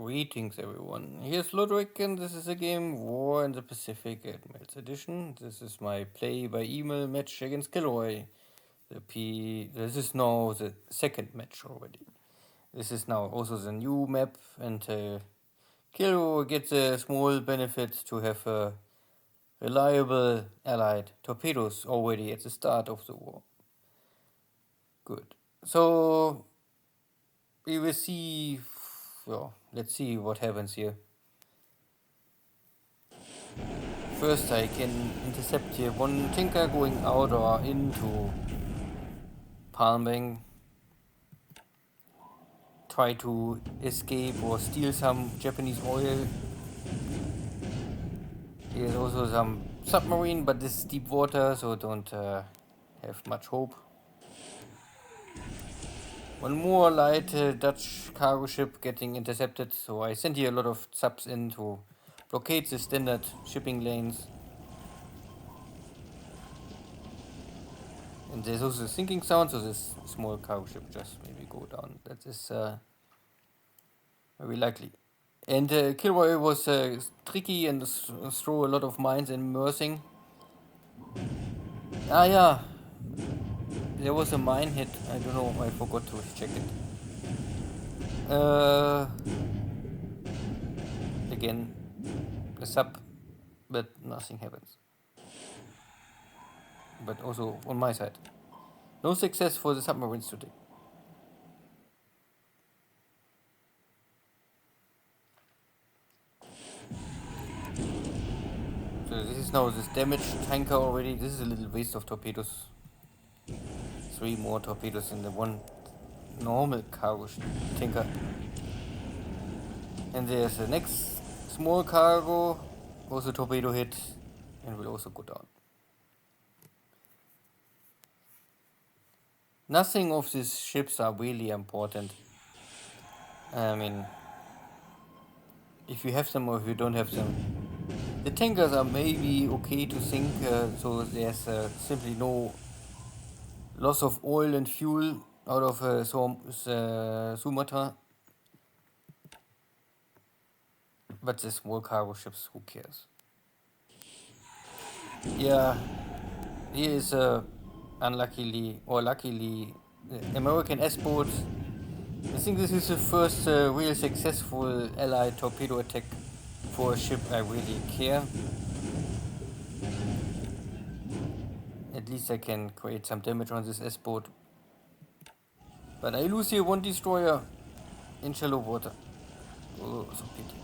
Greetings everyone, here's Ludwig and this is a game War in the Pacific Admirals Edition. This is my play by email match against KilRoy. This is now the second match already. This is now also the new map and KilRoy gets a small benefit to have reliable allied torpedoes already at the start of the war. Good. So we will see, well, let's see what happens here. First I can intercept here one tanker going out or into Palmbang. Try to escape or steal some Japanese oil. Here's also some submarine, but this is deep water, so don't have much hope. One more light Dutch cargo ship getting intercepted, so I sent here a lot of subs in to blockade the standard shipping lanes. And there's also a sinking sound, so this small cargo ship just maybe go down. That is very likely. And KilRoy was tricky and threw a lot of mines in Mersing. Ah yeah, there was a mine hit. I don't know, I forgot to check it. Again, a sub, but nothing happens. But also on my side, no success for the submarines today. So this is now this damaged tanker already. This is a little waste of torpedoes. 3 more torpedoes in the one normal cargo tanker. And there's the next small cargo, also torpedo hit, and will also go down. Nothing of these ships are really important. I mean, if you have them or if you don't have them. The tankers are maybe okay to sink, so there's simply no loss of oil and fuel out of Sumatra. But the small cargo ships, who cares? Yeah, here is unluckily or luckily the American S-boat. I think this is the first real successful Allied torpedo attack for a ship I really care. At least I can create some damage on this S-boat. But I lose here one destroyer in shallow water. Oh, so pity.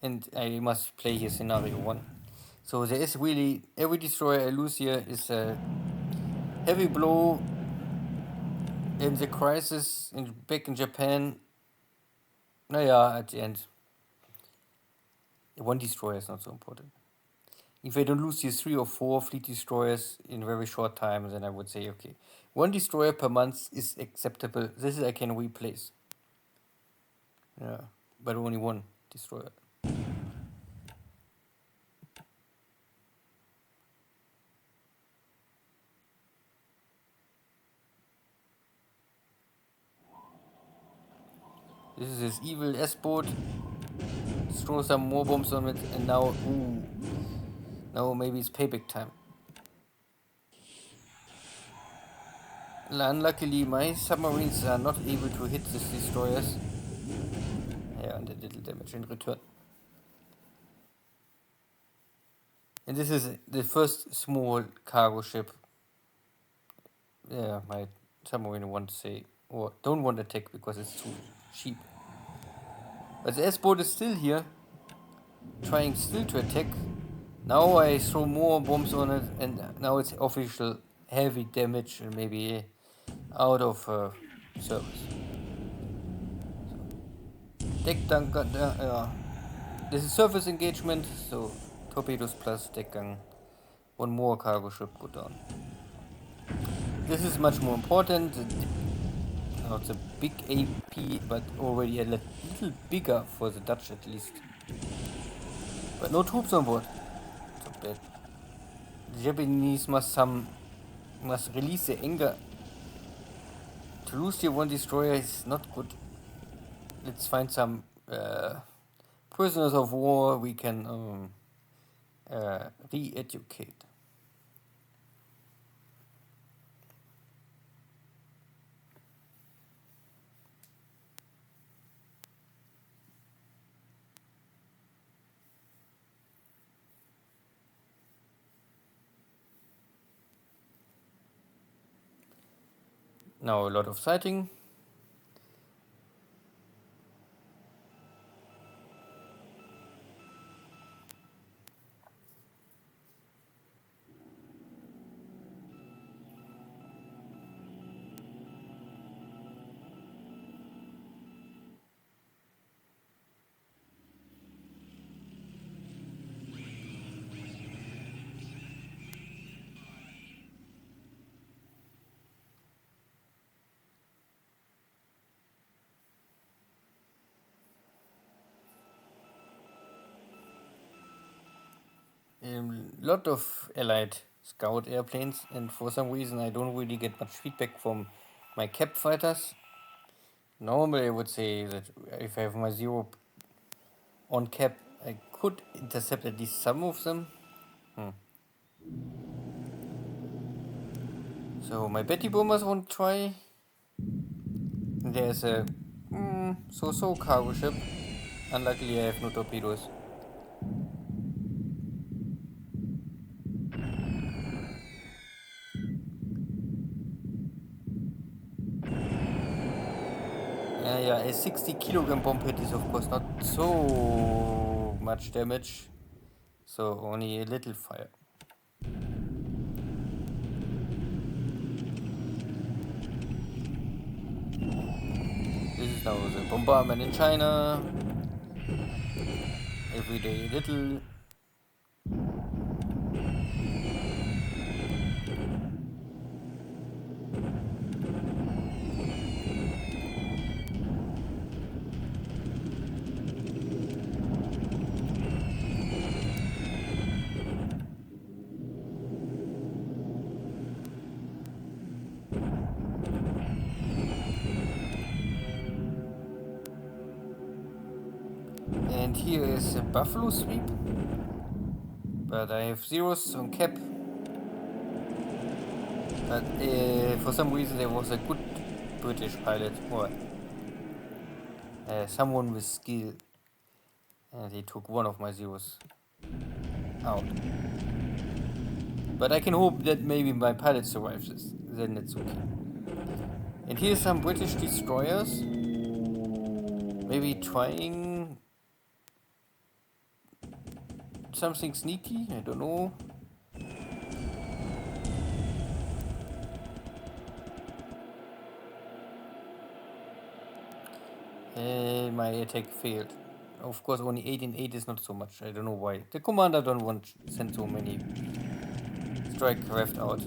And I must play here scenario 1. So there is really, every destroyer I lose here is a heavy blow in the crisis back in Japan. Naja, at the end, one destroyer is not so important. If I don't lose these 3 or 4 fleet destroyers in very short time, then I would say, okay, 1 destroyer per month is acceptable. This is I can replace. Yeah, but only 1 destroyer. This is this evil S-boat. Throw some more bombs on it, and now, ooh, now maybe it's payback time. Unluckily, my submarines are not able to hit these destroyers. Yeah, and a little damage in return. And this is the first small cargo ship. Yeah, my submarine want to say, or don't want to attack because it's too cheap. But the S-boat is still here, trying still to attack. Now I throw more bombs on it, and now it's official heavy damage and maybe out of service. Deck tanker, this is surface engagement, so torpedoes plus deck gun. 1 more cargo ship go down. This is much more important. Not a big AP, but already a little bigger for the Dutch at least. But no troops on board. So bad. The Japanese must release their anger To lose the one destroyer is not good. Let's find some prisoners of war we can re-educate. Now a lot of sighting. Lot of allied scout airplanes, and for some reason I don't really get much feedback from my cap fighters. Normally I would say that if I have my 0 on cap, I could intercept at least some of them. So my Betty bombers won't try. There's a so-so cargo ship. Unluckily I have no torpedoes. Yeah, a 60 kilogram bomb hit is of course not so much damage. So only a little fire. This is now the bombardment in China. Every day a little. And here is a buffalo sweep. But I have zeros on cap. But for some reason there was a good British pilot, or someone with skill, and he took one of my zeros out. But I can hope that maybe my pilot survives this, then it's okay. And here's some British destroyers. Maybe trying something sneaky, I don't know. My attack failed. Of course, only 8 and 8 is not so much. I don't know why. The commander don't want to send so many strike craft out.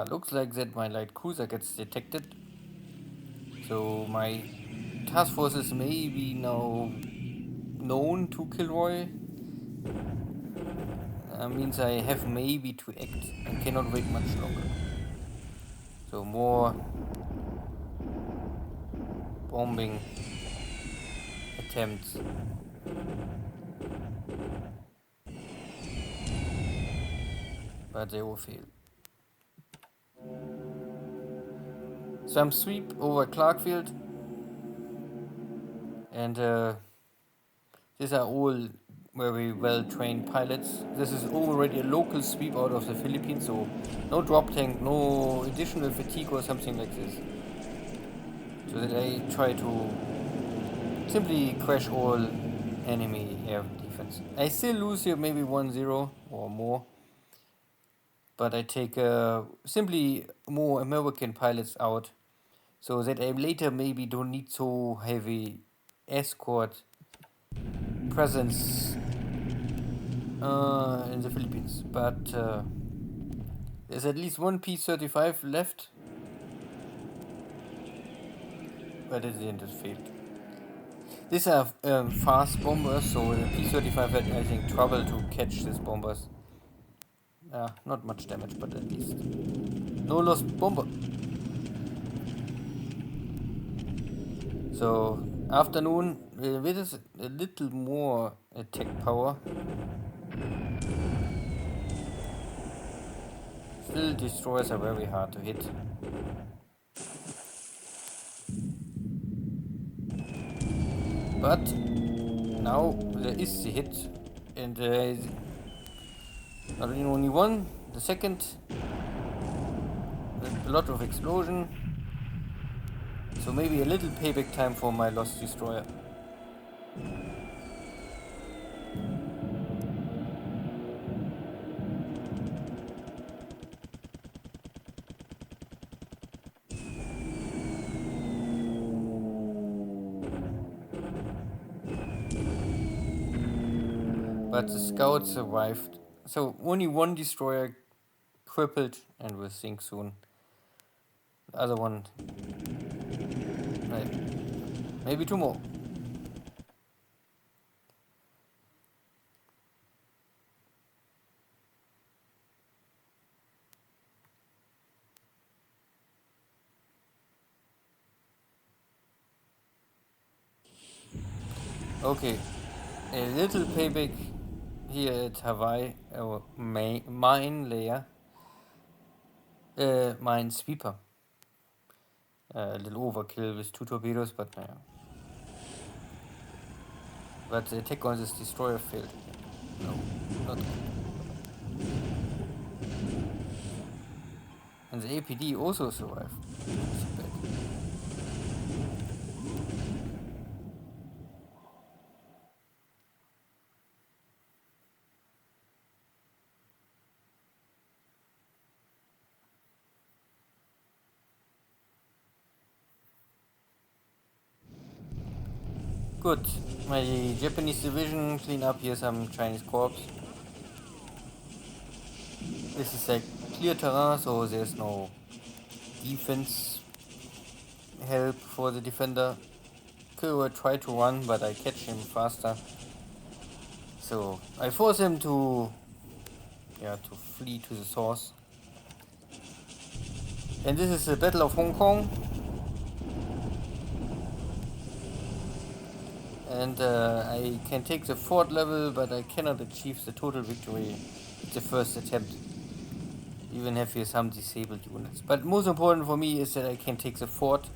Looks like that my light cruiser gets detected. So my task forces may be now known to KilRoy. Means I have maybe to act and cannot wait much longer. So more bombing attempts. But they will fail. Some sweep over Clarkfield. And these are all very well trained pilots. This is already a local sweep out of the Philippines, so no drop tank, no additional fatigue or something like this. So that I try to simply crash all enemy air defense. I still lose here maybe 1-0 or more, but I take simply more American pilots out, so that I later maybe don't need so heavy escort presence in the Philippines. But there's at least one P-35 left, but at the end it failed. These are fast bombers, so the P-35 had, I think, trouble to catch these bombers. Not much damage, but at least. No lost bomber. So, afternoon, with a little more attack power. Still, destroyers are very hard to hit. But now there is the hit, and not only one, the second, a lot of explosion. So maybe a little payback time for my lost destroyer. But the scout survived. So only one destroyer crippled and will sink soon. The other one, maybe two more. Okay, a little payback here at Hawaii, our mine layer, mine sweeper. A little overkill with 2 torpedoes, but but the attack on this destroyer failed. No, not good. And the APD also survived. That's bad. Good. My Japanese division clean up here some Chinese corps. This is like clear terrain, so there's no defense help for the defender. KilRoy tried to run, but I catch him faster. So I force him to flee to the source. And this is the Battle of Hong Kong. And I can take the fort level, but I cannot achieve the total victory at the first attempt. Even have here some disabled units. But most important for me is that I can take the fort.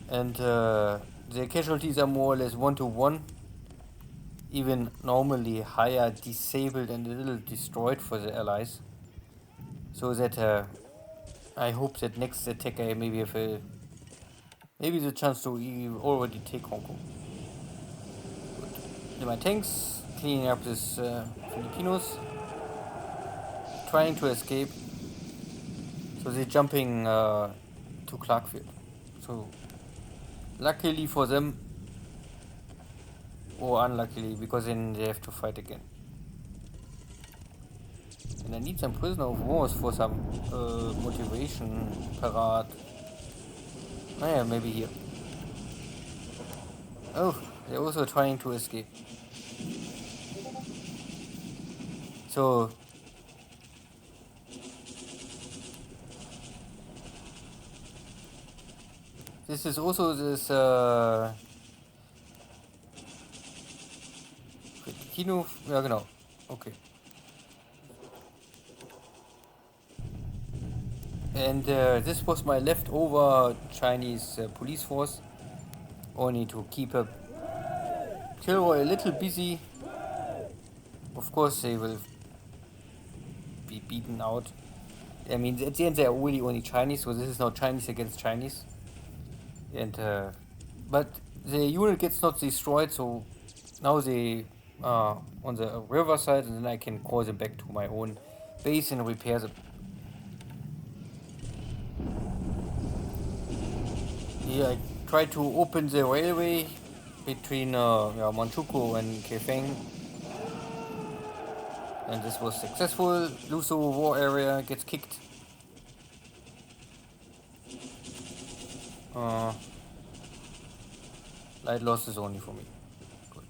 And the casualties are more or less 1-to-1. Even normally higher disabled and a little destroyed for the allies. So that I hope that next attack I maybe have maybe the chance to already take Hong Kong. Good. My tanks cleaning up this Filipinos, trying to escape. So they're jumping to Clarkfield. So luckily for them, or unluckily, because then they have to fight again. And I need some prisoner of wars for some motivation parade. Oh yeah, maybe here. Oh, they're also trying to escape. So this is also this Kino, ja genau, okay. And this was my leftover Chinese police force. Only to keep KilRoy a little busy of course they will be beaten out. I mean, at the end they are really only Chinese, so this is not Chinese against Chinese. And but the unit gets not destroyed, so now they are on the river side, and then I can call them back to my own base and repair them. Here I try to open the railway between Manchukuo and Kaifeng, and this was successful. Luso war area gets kicked. Light losses only for me. Good.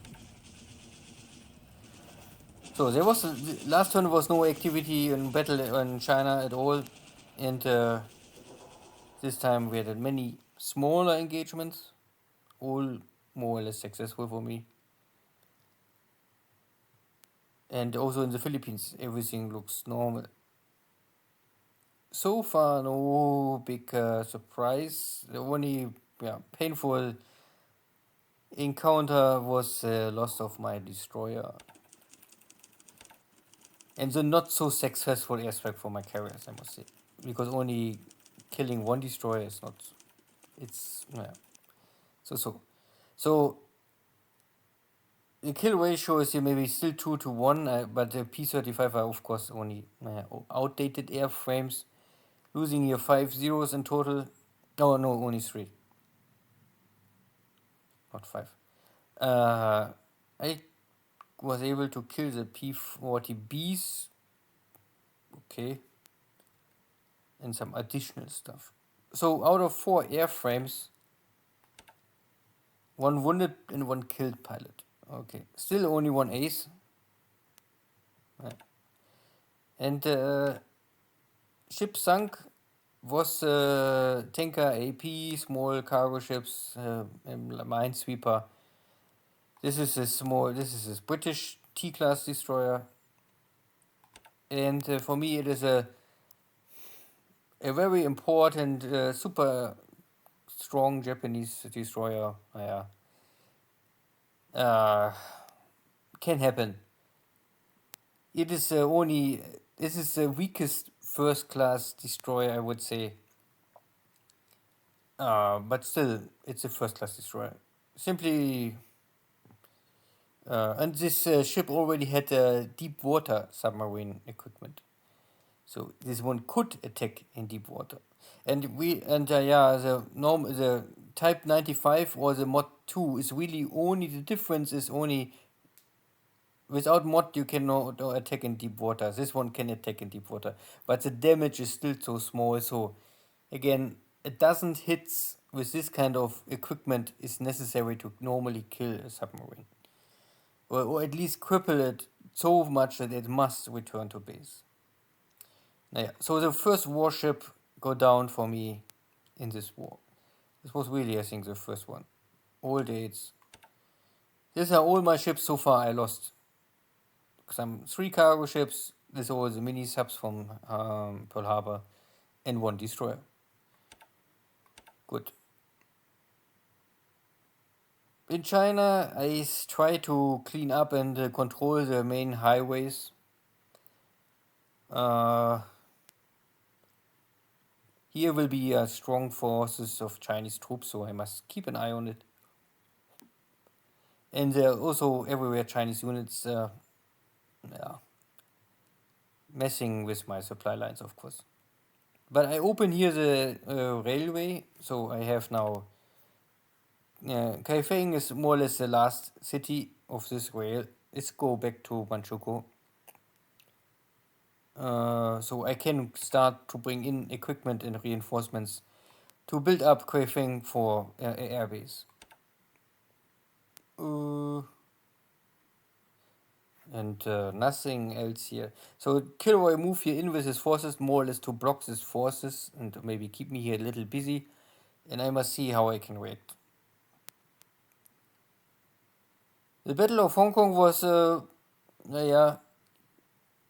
So there was last turn was no activity in battle in China at all, and this time we had many smaller engagements, all more or less successful for me. And also in the Philippines, everything looks normal. So far, no big surprise. The only painful encounter was the loss of my destroyer. And the not so successful aspect for my carriers, I must say. Because only killing one destroyer is not... It's... Yeah. So the kill ratio is here maybe still 2 to 1, but the P-35 are of course only outdated airframes. Losing here 5 zeros in total. Oh no, only 3. Not 5. I was able to kill the P-40Bs. Okay. And some additional stuff. So out of 4 airframes, 1 wounded and 1 killed pilot. Okay. Still only 1 ace. And ship sunk was tanker, AP, small cargo ships, minesweeper. This is a British T-class destroyer. And for me it is a very important, super strong Japanese destroyer. Can happen. It is this is the weakest first class destroyer, I would say. But still, it's a first class destroyer. Simply, and this ship already had deep water submarine equipment. So this one could attack in deep water. And the Type 95 or the Mod 2 is really only, the difference is only without mod you cannot attack in deep water. This one can attack in deep water, but the damage is still so small. So again, it doesn't hit with this kind of equipment is necessary to normally kill a submarine, or at least cripple it so much that it must return to base. So the first warship go down for me in this war. This was really, I think, the first one. All dates. These are all my ships so far I lost. Some 3 cargo ships, this are all the mini subs from Pearl Harbor, and 1 destroyer. Good. In China, I try to clean up and control the main highways. Here will be strong forces of Chinese troops, so I must keep an eye on it. And there are also everywhere Chinese units messing with my supply lines, of course. But I open here the railway, so I have now... Kaifeng is more or less the last city of this rail. Let's go back to Manchukuo. So I can start to bring in equipment and reinforcements to build up Kaifeng for airbase. And nothing else here. So KilRoy move here in with his forces more or less to block these forces and maybe keep me here a little busy. And I must see how I can react. The Battle of Hong Kong was,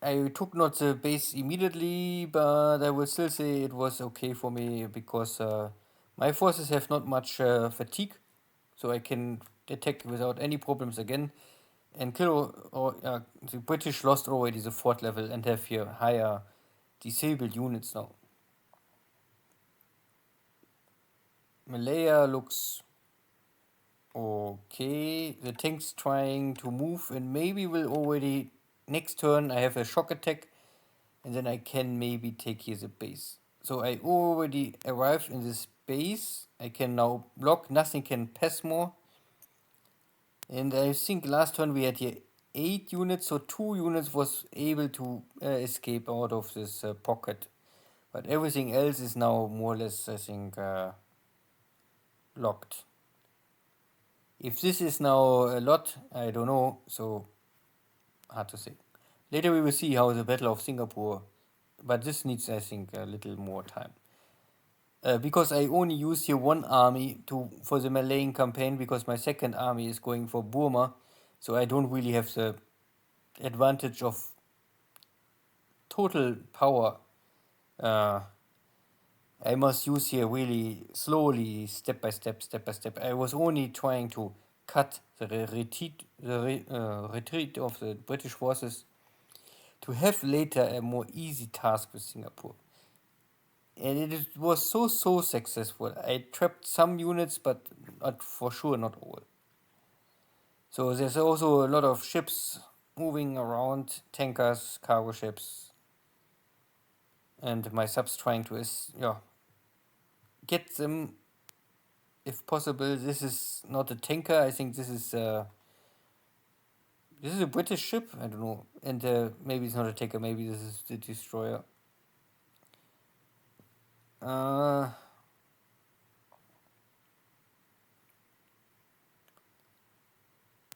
I took not the base immediately, but I will still say it was okay for me because my forces have not much fatigue, so I can attack without any problems again. And the British lost already the fourth level and have here higher disabled units now. Malaya looks okay. The tank's trying to move and maybe will already next turn I have a shock attack and then I can maybe take here the base. So I already arrived in this base. I can now block, nothing can pass more. And I think last turn we had here 8 units, so 2 units was able to escape out of this pocket. But everything else is now more or less, I think, locked. If this is now a lot, I don't know, so hard to say. Later we will see how the Battle of Singapore, but this needs, I think, a little more time. Because I only use here one army for the Malayan campaign, because my second army is going for Burma, so I don't really have the advantage of total power. I must use here really slowly, step by step, step by step. I was only trying to cut the retreat of the British forces to have later a more easy task with Singapore. And it was so successful. I trapped some units, but not for sure not all. So there's also a lot of ships moving around, tankers, cargo ships, and my subs trying to get them if possible. This is not a tanker. I think this is a British ship. I don't know, and maybe it's not a tanker. Maybe this is the destroyer.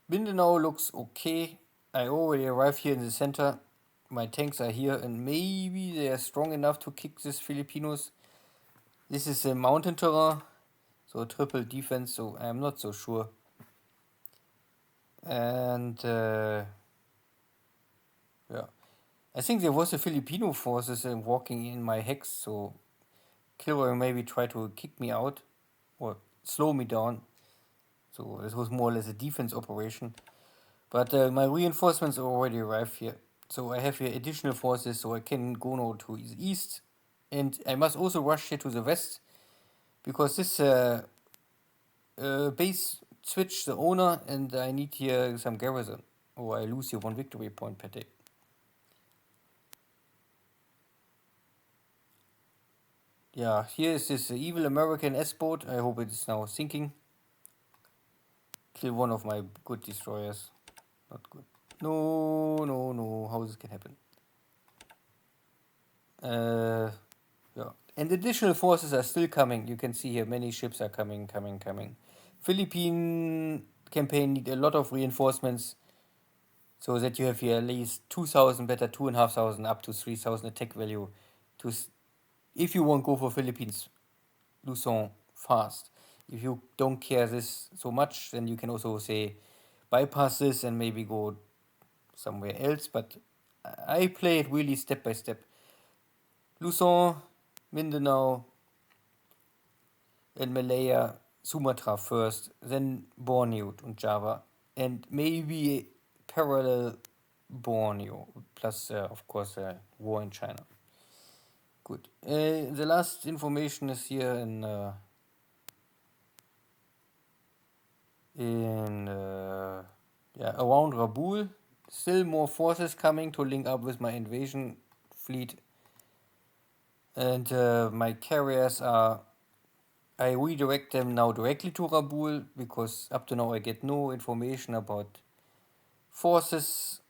Mindanao looks okay. I already arrived here in the center. My tanks are here, and maybe they are strong enough to kick these Filipinos. This is a mountain terrain, so triple defense, so I'm not so sure. And yeah, I think there was a Filipino forces walking in my hex, so KilRoy maybe try to kick me out or slow me down. So this was more or less a defense operation. But my reinforcements already arrived here. So I have here additional forces, so I can go now to the east. And I must also rush here to the west, because this base switched the owner, and I need here some garrison, or I lose here 1 victory point per day. Yeah, here is this evil American S-boat. I hope it is now sinking. Kill one of my good destroyers. Not good. No, how this can happen? Yeah. And additional forces are still coming. You can see here many ships are coming. Philippine campaign need a lot of reinforcements, so that you have here at least 2,000, better 2,500 up to 3,000 attack value. If you want to go for Philippines, Luzon fast. If you don't care this so much, then you can also say bypass this and maybe go somewhere else. But I play it really step by step. Luzon, Mindanao, and Malaya, Sumatra first, then Borneo and Java, and maybe parallel Borneo, plus of course war in China. Good. The last information is here in around Rabaul. Still more forces coming to link up with my invasion fleet, and my carriers are. I redirect them now directly to Rabaul, because up to now I get no information about forces,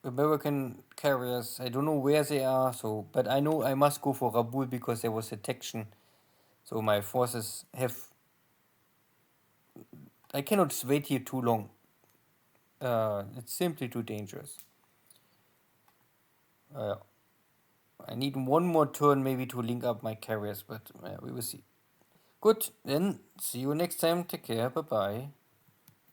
American carriers. I don't know where they are, but I know I must go for Rabaul because there was detection. So my forces have. I cannot wait here too long. It's simply too dangerous. I need one more turn maybe to link up my carriers, but we will see. Good, then see you next time. Take care. Bye bye.